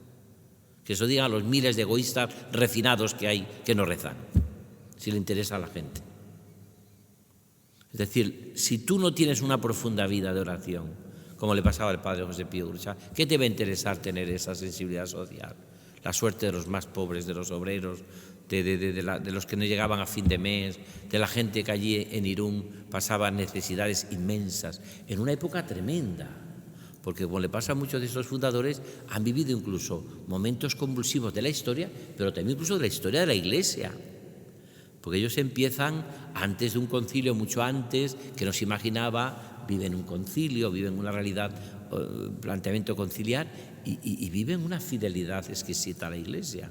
Que eso digan los miles de egoístas refinados que hay que no rezan, si le interesa a la gente. Es decir, si tú no tienes una profunda vida de oración, como le pasaba al padre José Pío Gurruchaga, ¿qué te va a interesar tener esa sensibilidad social? La suerte de los más pobres, de los obreros, de los que no llegaban a fin de mes, de la gente que allí en Irún pasaba necesidades inmensas, en una época tremenda. Porque como le pasa a muchos de esos fundadores, han vivido incluso momentos convulsivos de la historia, pero también incluso de la historia de la Iglesia. Porque ellos empiezan antes de un concilio, mucho antes, que no se imaginaba, viven un concilio, viven una realidad, planteamiento conciliar, y viven una fidelidad exquisita a la Iglesia.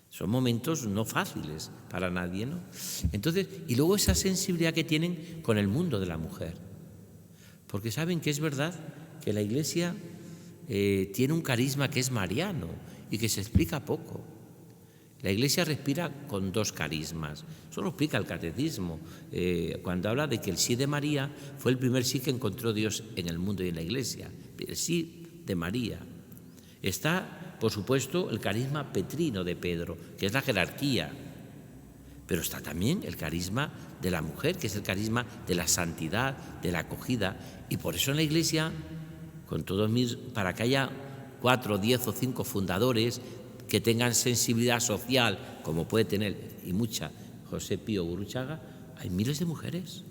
Son momentos no fáciles para nadie, ¿no? Entonces, y luego esa sensibilidad que tienen con el mundo de la mujer. Porque saben que es verdad que la Iglesia tiene un carisma que es mariano y que se explica poco. La Iglesia respira con dos carismas. Eso lo explica el Catecismo, cuando habla de que el sí de María fue el primer sí que encontró Dios en el mundo y en la Iglesia. El sí de María. Está, por supuesto, el carisma petrino de Pedro, que es la jerarquía. Pero está también el carisma de la mujer, que es el carisma de la santidad, de la acogida. Y por eso en la Iglesia, para que haya 4, 10 o 5 fundadores que tengan sensibilidad social, como puede tener, y mucha, José Pío Gurruchaga, hay miles de mujeres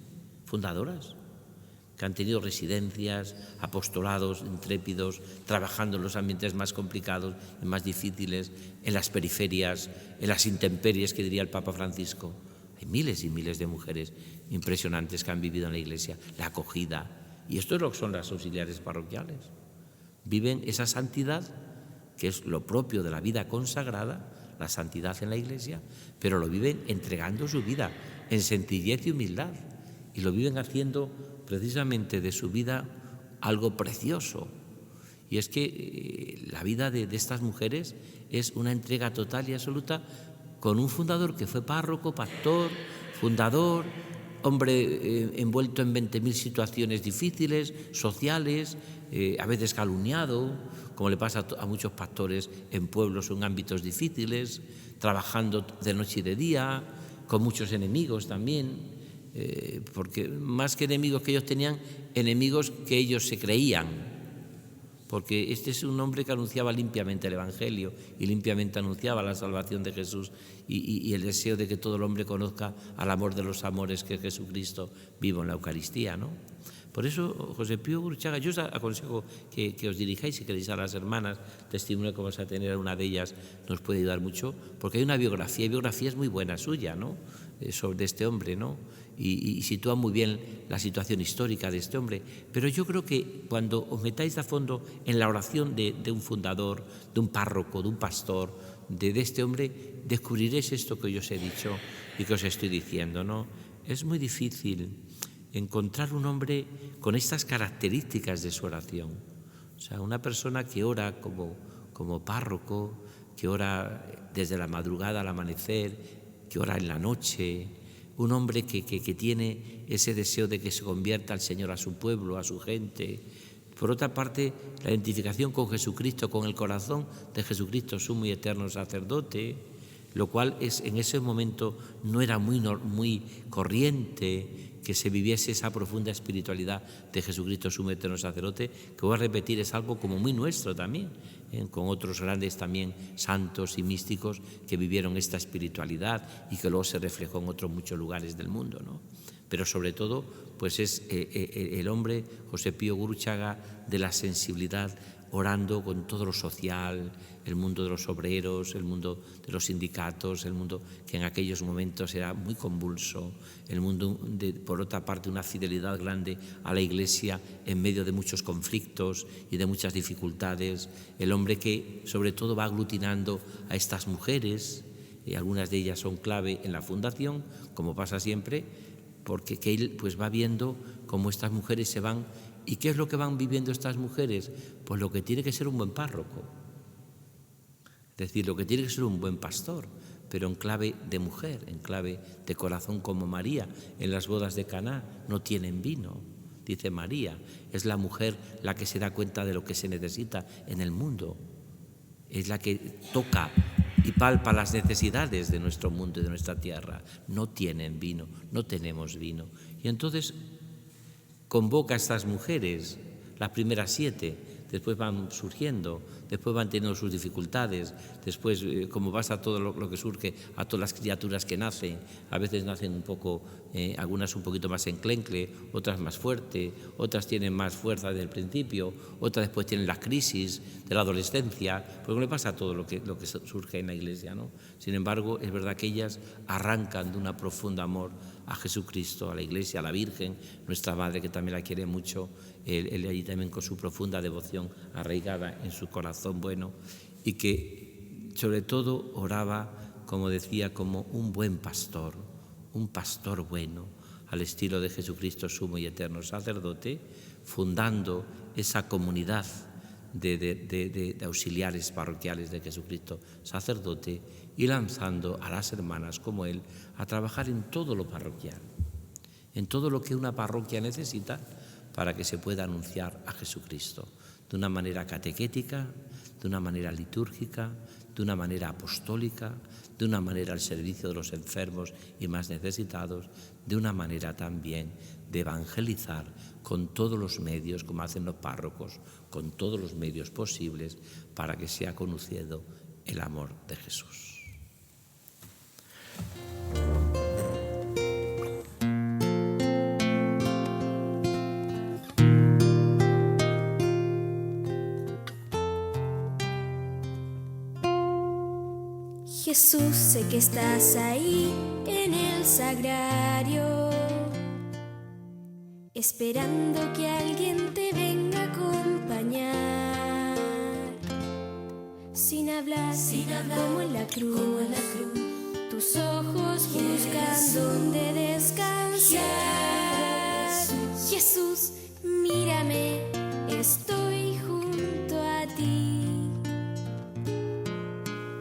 fundadoras que han tenido residencias, apostolados intrépidos, trabajando en los ambientes más complicados y más difíciles, en las periferias, en las intemperies, que diría el Papa Francisco. Hay miles y miles de mujeres impresionantes que han vivido en la Iglesia, la acogida. Y esto es lo que son las auxiliares parroquiales. Viven esa santidad, que es lo propio de la vida consagrada, la santidad en la Iglesia, pero lo viven entregando su vida en sencillez y humildad. Y lo viven haciendo precisamente de su vida algo precioso. Y es que la vida de estas mujeres es una entrega total y absoluta con un fundador que fue párroco, pastor, fundador, hombre envuelto en 20.000 situaciones difíciles, sociales, a veces calumniado, como le pasa a muchos pastores en pueblos o en ámbitos difíciles, trabajando de noche y de día, con muchos enemigos también, porque más que enemigos que ellos tenían, enemigos que ellos se creían, porque este es un hombre que anunciaba limpiamente el Evangelio y limpiamente anunciaba la salvación de Jesús y el deseo de que todo el hombre conozca al amor de los amores que es Jesucristo vivo en la Eucaristía, ¿no? Por eso, José Pío Gurruchaga, yo os aconsejo que os dirijáis, si queréis, a las hermanas, testimonio que vamos a tener, una de ellas nos puede ayudar mucho, porque hay una biografía, y biografía es muy buena suya, ¿no?, sobre este hombre, ¿no?, y sitúa muy bien la situación histórica de este hombre. Pero yo creo que cuando os metáis a fondo en la oración de un fundador, de un párroco, de un pastor, de este hombre, descubriréis esto que yo os he dicho y que os estoy diciendo, ¿no? Es muy difícil encontrar un hombre con estas características de su oración. O sea, una persona que ora como párroco, que ora desde la madrugada al amanecer, que ora en la noche, un hombre que tiene ese deseo de que se convierta el Señor a su pueblo, a su gente. Por otra parte, la identificación con Jesucristo, con el corazón de Jesucristo, sumo y eterno sacerdote, lo cual en ese momento no era muy corriente que se viviese esa profunda espiritualidad de Jesucristo, sumo y eterno sacerdote, que voy a repetir, es algo como muy nuestro también, con otros grandes también santos y místicos que vivieron esta espiritualidad y que luego se reflejó en otros muchos lugares del mundo, ¿no? Pero sobre todo, pues es el hombre, José Pío Gurruchaga, de la sensibilidad, orando con todo lo social, el mundo de los obreros, el mundo de los sindicatos, el mundo que en aquellos momentos era muy convulso, el mundo por otra parte, una fidelidad grande a la Iglesia en medio de muchos conflictos y de muchas dificultades, el hombre que sobre todo va aglutinando a estas mujeres, y algunas de ellas son clave en la fundación, como pasa siempre, porque que él pues va viendo cómo estas mujeres se van. ¿Y qué es lo que van viviendo estas mujeres? Pues lo que tiene que ser un buen párroco. Es decir, lo que tiene que ser un buen pastor, pero en clave de mujer, en clave de corazón, como María. En las bodas de Caná no tienen vino, dice María. Es la mujer la que se da cuenta de lo que se necesita en el mundo. Es la que toca y palpa las necesidades de nuestro mundo y de nuestra tierra. No tienen vino, no tenemos vino. Y entonces convoca a estas mujeres, las primeras 7, después van surgiendo, después van teniendo sus dificultades, después, como pasa todo lo que surge, a todas las criaturas que nacen, a veces nacen un poco, algunas un poquito más enclencle, otras más fuerte, otras tienen más fuerza desde el principio, otras después tienen las crisis de la adolescencia, porque le pasa a todo lo que surge en la Iglesia, ¿no? Sin embargo, es verdad que ellas arrancan de un profundo amor a Jesucristo, a la Iglesia, a la Virgen, nuestra Madre, que también la quiere mucho, él allí también con su profunda devoción arraigada en su corazón bueno, y que sobre todo oraba, como decía, como un buen pastor, un pastor bueno, al estilo de Jesucristo, sumo y eterno sacerdote, fundando esa comunidad de auxiliares parroquiales de Jesucristo sacerdote y lanzando a las hermanas como él a trabajar en todo lo parroquial, en todo lo que una parroquia necesita para que se pueda anunciar a Jesucristo de una manera catequética, de una manera litúrgica, de una manera apostólica, de una manera al servicio de los enfermos y más necesitados, de una manera también de evangelizar con todos los medios, como hacen los párrocos, con todos los medios posibles para que sea conocido el amor de Jesús. Jesús, sé que estás ahí en el sagrario, esperando que alguien te venga a acompañar. Sin hablar, como en la cruz, tus ojos buscan donde descansar. Jesús, mírame, estoy junto a ti.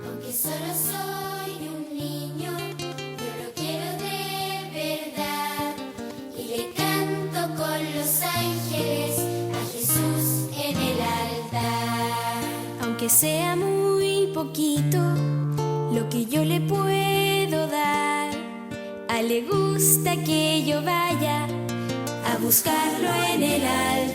Aunque solo soy un niño, yo lo quiero de verdad. Y le canto con los ángeles a Jesús en el altar. Aunque sea muy poquito lo que yo le puedo dar, a él le gusta que yo vaya a buscarlo en el altar.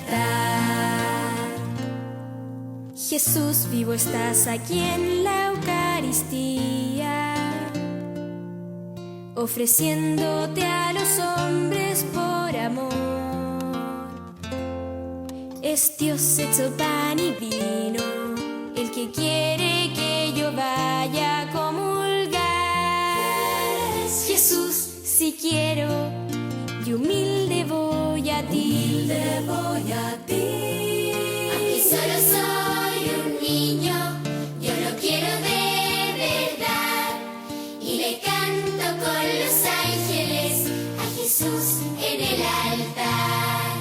Jesús, vivo estás aquí en la Eucaristía, ofreciéndote a los hombres por amor. Es Dios hecho pan y vino, el que quiere que yo vaya a comulgar. Jesús, si quiero, y humilde voy a ti. Humilde voy a ti. Aunque solo soy un niño, yo lo quiero de verdad. Y le canto con los ángeles a Jesús en el altar.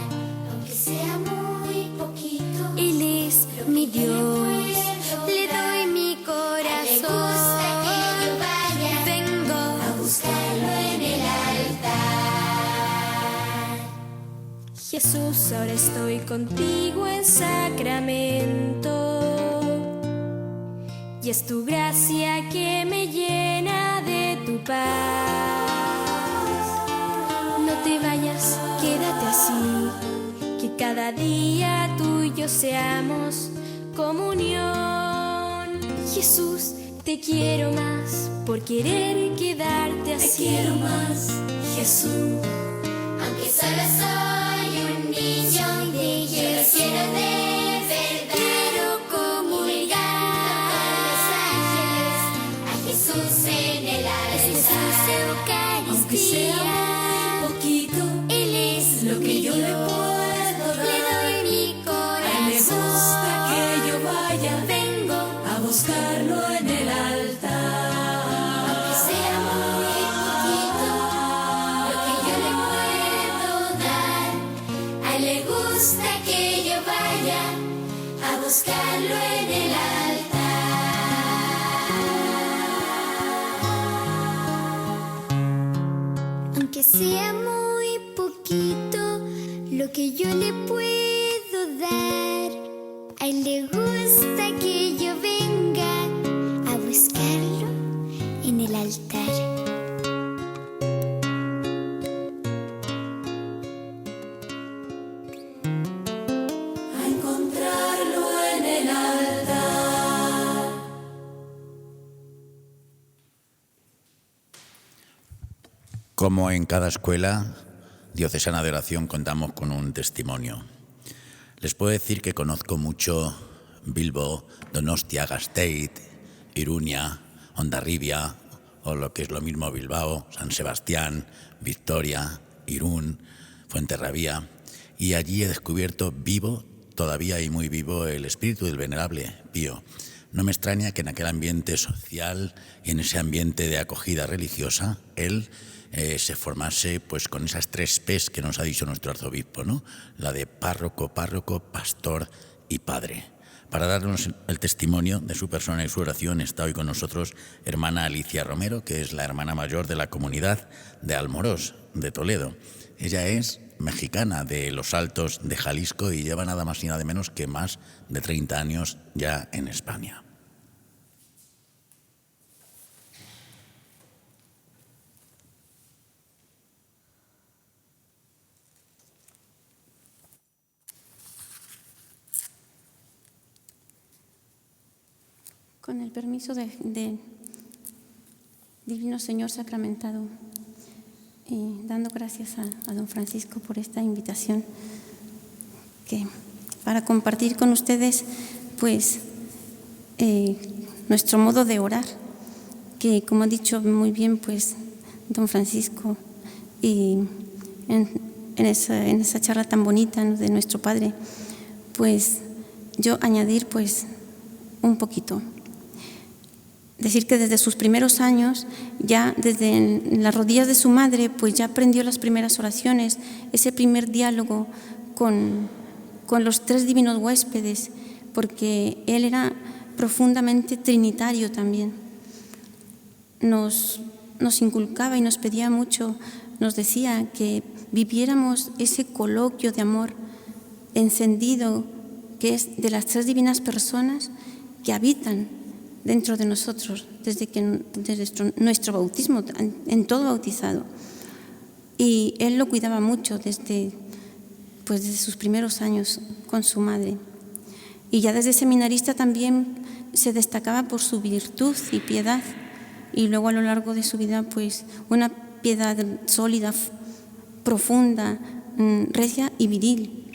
Aunque sea muy poquito, Él es mi yo le Dios, puedo le dar. doy mi Le gusta corazón. que yo vaya Vengo a buscarlo en el altar. Jesús, ahora estoy contigo en sacramento, y es tu gracia que me llena de tu paz. No te vayas, quédate así, que cada día tú y yo seamos comunión. Jesús, te quiero más por querer quedarte así. Te quiero más, Jesús. Aunque solo soy un niño, yo lo quiero de verdad. Quiero Y le canto con los ángeles a Jesús en el altar. Aunque sea muy poquito, Él es lo que yo le puedo dar. Le doy mi corazón. A él le gusta que yo vaya Vengo a buscarlo en el altar. Aunque sea muy poquito, lo que yo le puedo dar. A él le gusta que yo vaya a buscarlo en el altar. Aunque sea muy poquito lo que yo le puedo dar, a él le gusta que yo venga a buscarlo en el altar. A encontrarlo en el altar. Como en cada escuela diocesana de oración contamos con un testimonio. Les puedo decir que conozco mucho Bilbo, Donostia, Gasteiz, Iruña, Hondarribia, o lo que es lo mismo Bilbao, San Sebastián, Victoria, Irún, Fuenterrabía, y allí he descubierto vivo, todavía y muy vivo, el espíritu del venerable Pío. No me extraña que en aquel ambiente social y en ese ambiente de acogida religiosa, él se formase pues con esas 3 P's que nos ha dicho nuestro arzobispo, ¿no? La de párroco, pastor y padre. Para darnos el testimonio de su persona y su oración está hoy con nosotros hermana Alicia Romero, que es la hermana mayor de la comunidad de Almorós, de Toledo. Ella es mexicana de Los Altos de Jalisco y lleva nada más y nada menos que más de 30 años ya en España. Con el permiso de Divino Señor Sacramentado, dando gracias a don Francisco por esta invitación para compartir con ustedes pues nuestro modo de orar, que como ha dicho muy bien pues don Francisco y en esa charla tan bonita, ¿no?, de nuestro Padre, pues yo añadir pues un poquito. Decir que desde sus primeros años, ya desde en las rodillas de su madre, pues ya aprendió las primeras oraciones, ese primer diálogo con los 3 divinos huéspedes, porque él era profundamente trinitario también. Nos inculcaba y nos pedía mucho, nos decía que viviéramos ese coloquio de amor encendido, que es de las 3 divinas personas que habitan dentro de nosotros, desde nuestro bautismo, en todo bautizado. Y él lo cuidaba mucho desde sus primeros años con su madre. Y ya desde seminarista también se destacaba por su virtud y piedad. Y luego a lo largo de su vida, pues una piedad sólida, profunda, recia y viril.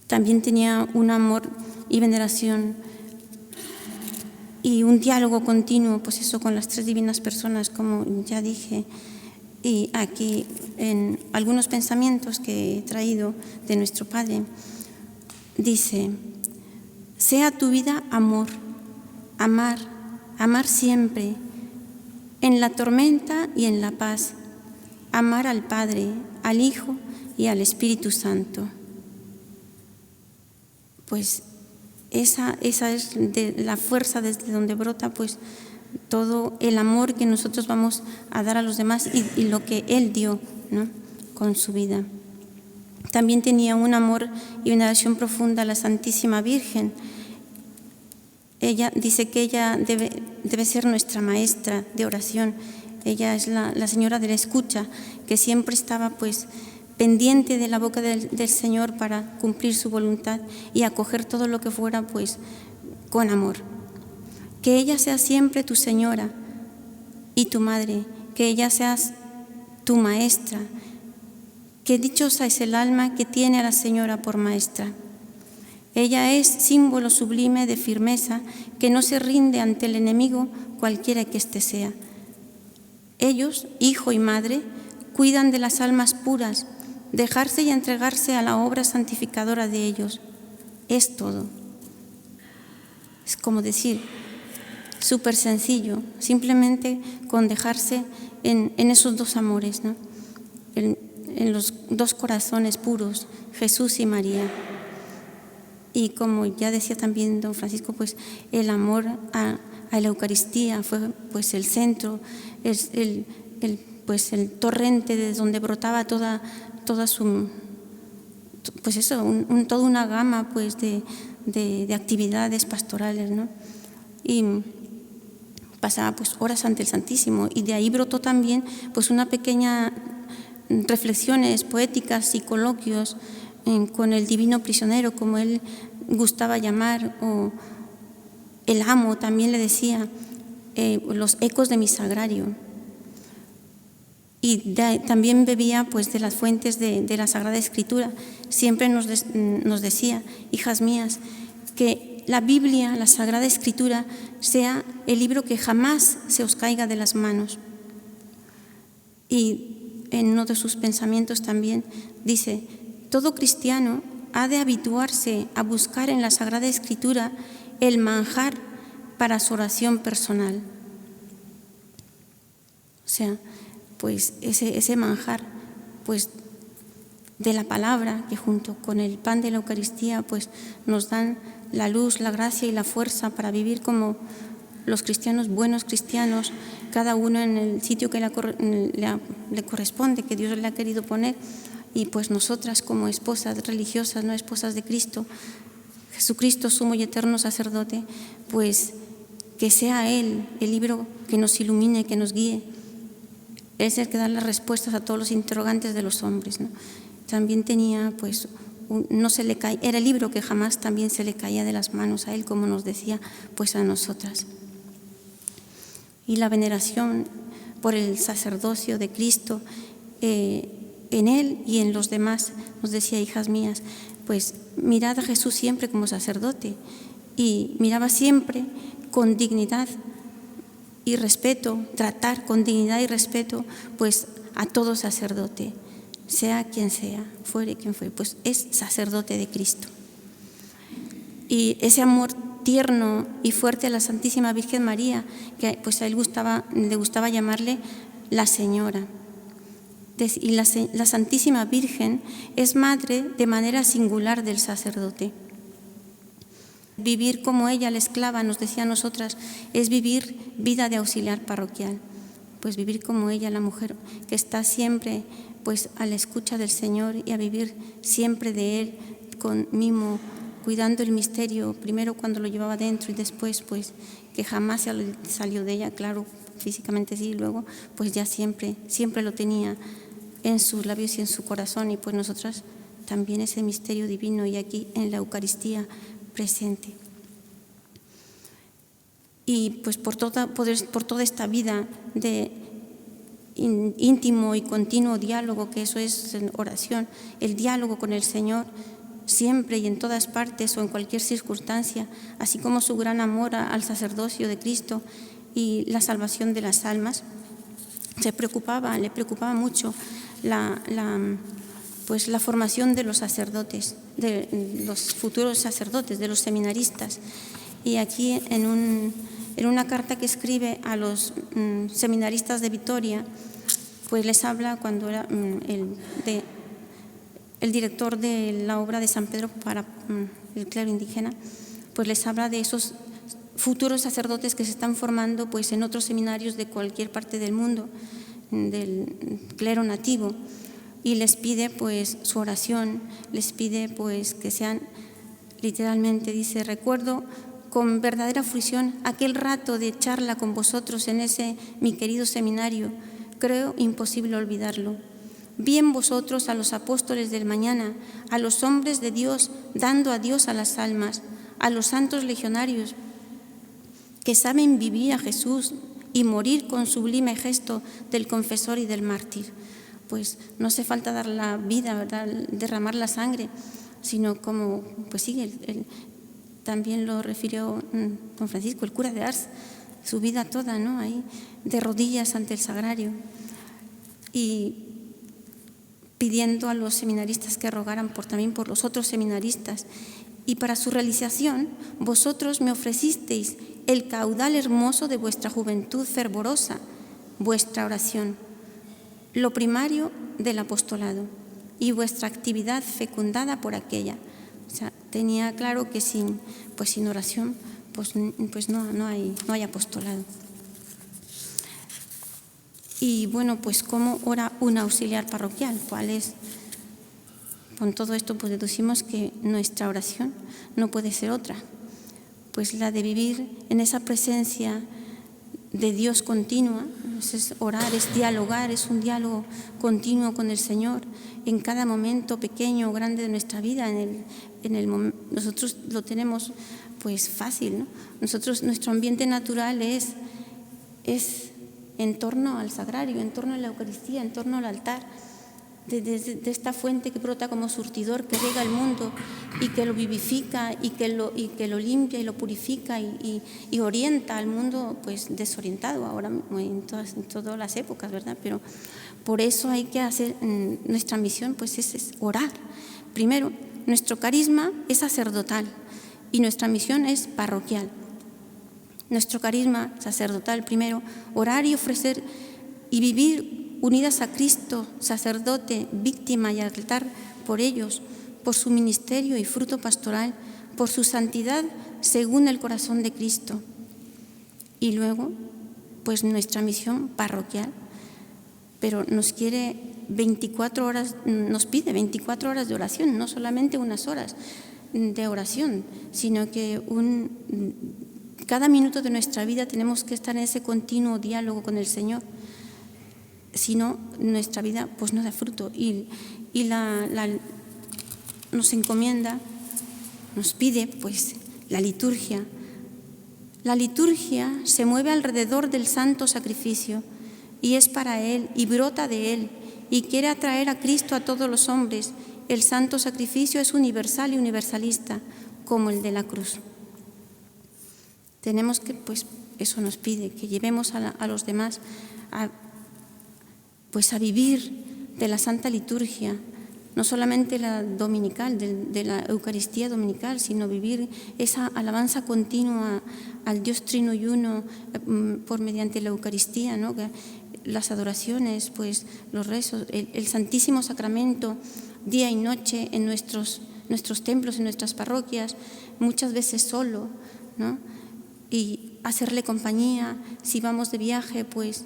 También tenía un amor y veneración y un diálogo continuo, pues eso, con las tres divinas personas, como ya dije. Y aquí, en algunos pensamientos que he traído de nuestro Padre, dice: sea tu vida amor, amar, amar siempre, en la tormenta y en la paz, amar al Padre, al Hijo y al Espíritu Santo. Pues esa es de la fuerza desde donde brota pues todo el amor que nosotros vamos a dar a los demás y lo que Él dio, ¿no?, con su vida. También tenía un amor y veneración profunda a la Santísima Virgen. Ella dice que ella debe ser nuestra maestra de oración. Ella es la señora de la escucha, que siempre estaba pues pendiente de la boca del Señor para cumplir su voluntad y acoger todo lo que fuera pues con amor. Que ella sea siempre tu señora y tu madre, que ella sea tu maestra. Qué dichosa es el alma que tiene a la Señora por maestra. Ella es símbolo sublime de firmeza que no se rinde ante el enemigo, cualquiera que éste sea. Ellos, hijo y madre, cuidan de las almas puras, dejarse y entregarse a la obra santificadora de ellos. Es todo. Es como decir, súper sencillo, simplemente con dejarse en esos dos amores, ¿no?, en los dos corazones puros, Jesús y María. Y como ya decía también don Francisco, pues el amor a la Eucaristía fue pues el centro, es el torrente de donde brotaba toda su, pues eso, toda una gama pues de actividades pastorales, ¿no? Y pasaba pues horas ante el Santísimo, y de ahí brotó también pues una pequeña reflexiones poéticas y coloquios con el divino prisionero, como él gustaba llamar, o el amo también le decía, los ecos de mi sagrario. Y también bebía pues de las fuentes de la Sagrada Escritura. Siempre nos decía: hijas mías, que la Biblia, la Sagrada Escritura, sea el libro que jamás se os caiga de las manos. Y en uno de sus pensamientos también dice: todo cristiano ha de habituarse a buscar en la Sagrada Escritura el manjar para su oración personal. O sea, pues ese manjar pues de la palabra, que junto con el pan de la Eucaristía pues nos dan la luz, la gracia y la fuerza para vivir como los cristianos, buenos cristianos, cada uno en el sitio que le corresponde, que Dios le ha querido poner. Y pues nosotras como esposas religiosas, no esposas de Cristo, Jesucristo, sumo y eterno sacerdote, pues que sea Él el libro que nos ilumine, que nos guíe. Es el que da las respuestas a todos los interrogantes de los hombres, ¿no? También tenía pues era el libro que jamás también se le caía de las manos a Él, como nos decía pues a nosotras. Y la veneración por el sacerdocio de Cristo en Él y en los demás, nos decía: hijas mías, pues mirad a Jesús siempre como sacerdote, y miraba siempre con dignidad y respeto, tratar con dignidad y respeto pues a todo sacerdote, sea quien sea, fuere quien fuere, pues es sacerdote de Cristo. Y ese amor tierno y fuerte a la Santísima Virgen María, que pues a él le gustaba llamarle la Señora. Y la Santísima Virgen es madre de manera singular del sacerdote. Vivir como ella, la esclava, nos decía a nosotras, es vivir vida de auxiliar parroquial. Pues vivir como ella, la mujer que está siempre pues a la escucha del Señor y a vivir siempre de Él con mimo, cuidando el misterio, primero cuando lo llevaba dentro y después pues que jamás salió de ella, claro, físicamente sí, luego pues ya siempre lo tenía en sus labios y en su corazón. Y pues nosotras también ese misterio divino y aquí en la Eucaristía presente. Y pues por toda esta vida de íntimo y continuo diálogo, que eso es oración, el diálogo con el Señor, siempre y en todas partes o en cualquier circunstancia, así como su gran amor al sacerdocio de Cristo y la salvación de las almas, le preocupaba mucho la formación de los sacerdotes, de los futuros sacerdotes, de los seminaristas. Y aquí en una carta que escribe a los seminaristas de Vitoria, pues les habla cuando era el director de la obra de San Pedro para el clero indígena, pues les habla de esos futuros sacerdotes que se están formando pues en otros seminarios de cualquier parte del mundo, del clero nativo, y les pide pues su oración, les pide pues que sean, literalmente dice, recuerdo con verdadera fruición aquel rato de charla con vosotros en ese mi querido seminario, creo imposible olvidarlo. Vi en vosotros a los apóstoles del mañana, a los hombres de Dios dando a Dios a las almas, a los santos legionarios que saben vivir a Jesús y morir con sublime gesto del confesor y del mártir. Pues no hace falta dar la vida, ¿verdad?, derramar la sangre, sino como, pues sí, también lo refirió don Francisco, el cura de Ars, su vida toda, ¿no?, ahí de rodillas ante el sagrario, y pidiendo a los seminaristas que rogaran también por los otros seminaristas. Y para su realización, vosotros me ofrecisteis el caudal hermoso de vuestra juventud fervorosa, vuestra oración, lo primario del apostolado y vuestra actividad fecundada por aquella. O sea, tenía claro que sin oración pues no hay apostolado. Y bueno, pues ¿cómo ora un auxiliar parroquial? ¿Cuál es? Con todo esto pues deducimos que nuestra oración no puede ser otra, pues la de vivir en esa presencia de Dios continua. Es orar, es dialogar, es un diálogo continuo con el Señor en cada momento pequeño o grande de nuestra vida. Nosotros lo tenemos pues fácil, ¿no? Nuestro ambiente natural es en torno al sagrario, en torno a la Eucaristía, en torno al altar, de esta fuente que brota como surtidor, que riega el mundo y que lo vivifica y que lo limpia y lo purifica y orienta al mundo pues desorientado ahora en todas las épocas, ¿verdad? Pero por eso hay que hacer, nuestra misión pues es orar. Primero, nuestro carisma es sacerdotal y nuestra misión es parroquial. Nuestro carisma sacerdotal, primero, orar y ofrecer y vivir unidas a Cristo, sacerdote, víctima y altar por ellos, por su ministerio y fruto pastoral, por su santidad según el corazón de Cristo. Y luego, pues nuestra misión parroquial, pero nos pide 24 horas de oración, no solamente unas horas de oración, sino que cada minuto de nuestra vida tenemos que estar en ese continuo diálogo con el Señor. Si no, nuestra vida pues no da fruto y nos encomienda, nos pide pues la liturgia. La liturgia se mueve alrededor del santo sacrificio y es para Él y brota de Él y quiere atraer a Cristo a todos los hombres. El santo sacrificio es universal y universalista como el de la cruz. Tenemos que, pues eso nos pide, que llevemos a los demás a vivir de la Santa Liturgia, no solamente la dominical, de la Eucaristía dominical, sino vivir esa alabanza continua al Dios Trino y Uno por mediante la Eucaristía, ¿no? Las adoraciones, pues los rezos, el Santísimo Sacramento, día y noche en nuestros templos, en nuestras parroquias, muchas veces solo, ¿no? Y hacerle compañía, si vamos de viaje, pues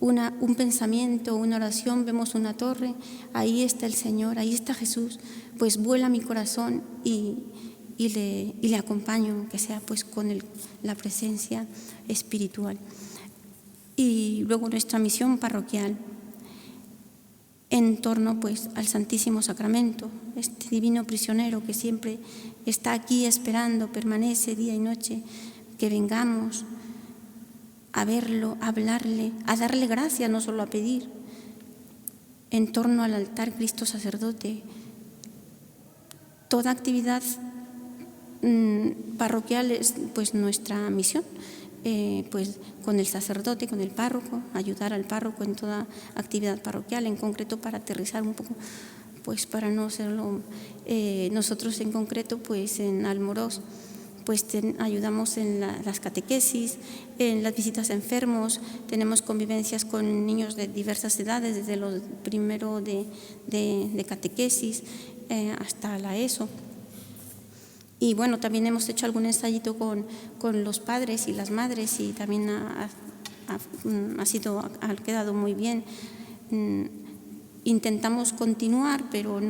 un pensamiento, una oración, vemos una torre, ahí está el Señor, ahí está Jesús, pues vuela mi corazón y le acompaño, que sea pues con la presencia espiritual. Y luego nuestra misión parroquial. en torno pues al Santísimo Sacramento, este divino prisionero que siempre está aquí esperando, permanece día y noche, que vengamos a verlo, a hablarle, a darle gracias, no solo a pedir. En torno al altar Cristo sacerdote, toda actividad parroquial es pues nuestra misión, pues con el sacerdote, con el párroco, ayudar al párroco en toda actividad parroquial, en concreto para aterrizar un poco, pues para no serlo, nosotros en concreto pues en Almorós pues ayudamos en las catequesis, en las visitas a enfermos, tenemos convivencias con niños de diversas edades, desde los primero de catequesis hasta la ESO. Y bueno, también hemos hecho algún ensayito con los padres y las madres y también ha quedado muy bien. Intentamos continuar, pero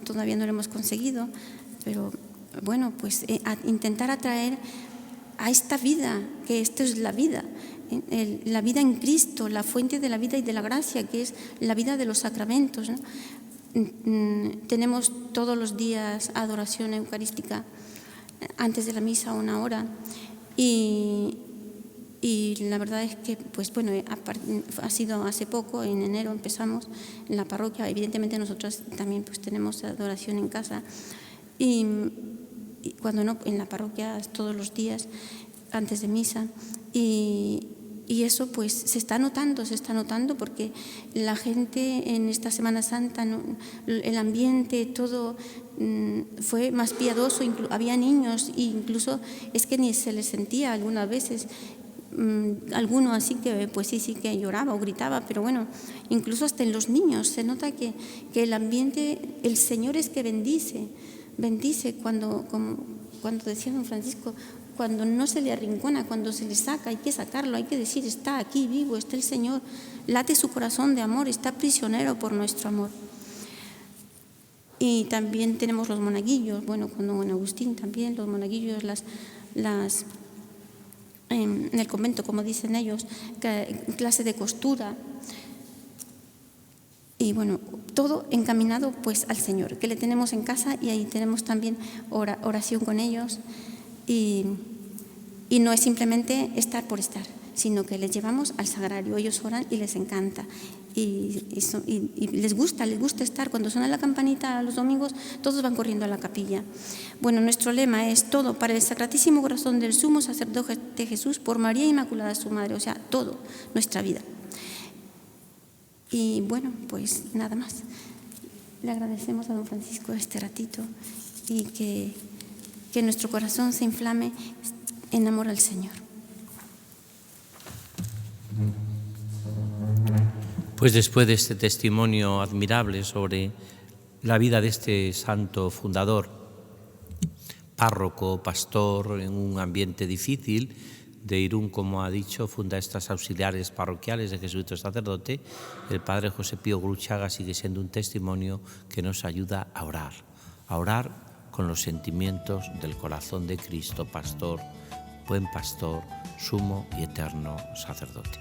todavía no lo hemos conseguido. Pero bueno, pues intentar atraer a esta vida, que esto es la vida en Cristo, la fuente de la vida y de la gracia, que es la vida de los sacramentos, ¿no? Tenemos todos los días adoración eucarística antes de la misa 1 hora y la verdad es que pues bueno, ha sido hace poco, en enero empezamos en la parroquia. Evidentemente nosotros también pues tenemos adoración en casa y cuando no, en la parroquia todos los días antes de misa y eso pues se está notando porque la gente en esta Semana Santa, el ambiente, todo fue más piadoso, había niños e incluso es que ni se les sentía algunas veces, alguno así que pues sí que lloraba o gritaba, pero bueno, incluso hasta en los niños se nota que el ambiente, el Señor es que bendice cuando decía don Francisco, cuando no se le arrincona, cuando se le saca, hay que sacarlo, hay que decir, está aquí vivo, está el Señor, late su corazón de amor, está prisionero por nuestro amor. Y también tenemos los monaguillos, bueno, con don Agustín también, los monaguillos, en el convento, como dicen ellos, clase de costura. Y bueno, todo encaminado pues al Señor, que le tenemos en casa y ahí tenemos también oración con ellos. Y no es simplemente estar por estar, sino que les llevamos al sagrario, ellos oran y les encanta. Y les gusta estar. Cuando suena la campanita los domingos, todos van corriendo a la capilla. Bueno, nuestro lema es todo para el Sacratísimo Corazón del Sumo Sacerdote Jesús, por María Inmaculada su Madre, o sea, todo, nuestra vida. Y bueno, pues nada más. Le agradecemos a don Francisco este ratito y que nuestro corazón se inflame en amor al Señor. Pues después de este testimonio admirable sobre la vida de este santo fundador, párroco, pastor, en un ambiente difícil de Irún, como ha dicho, funda estas auxiliares parroquiales de Jesucristo Sacerdote, el padre José Pío Gurruchaga sigue siendo un testimonio que nos ayuda a orar con los sentimientos del corazón de Cristo, pastor, buen pastor, sumo y eterno sacerdote.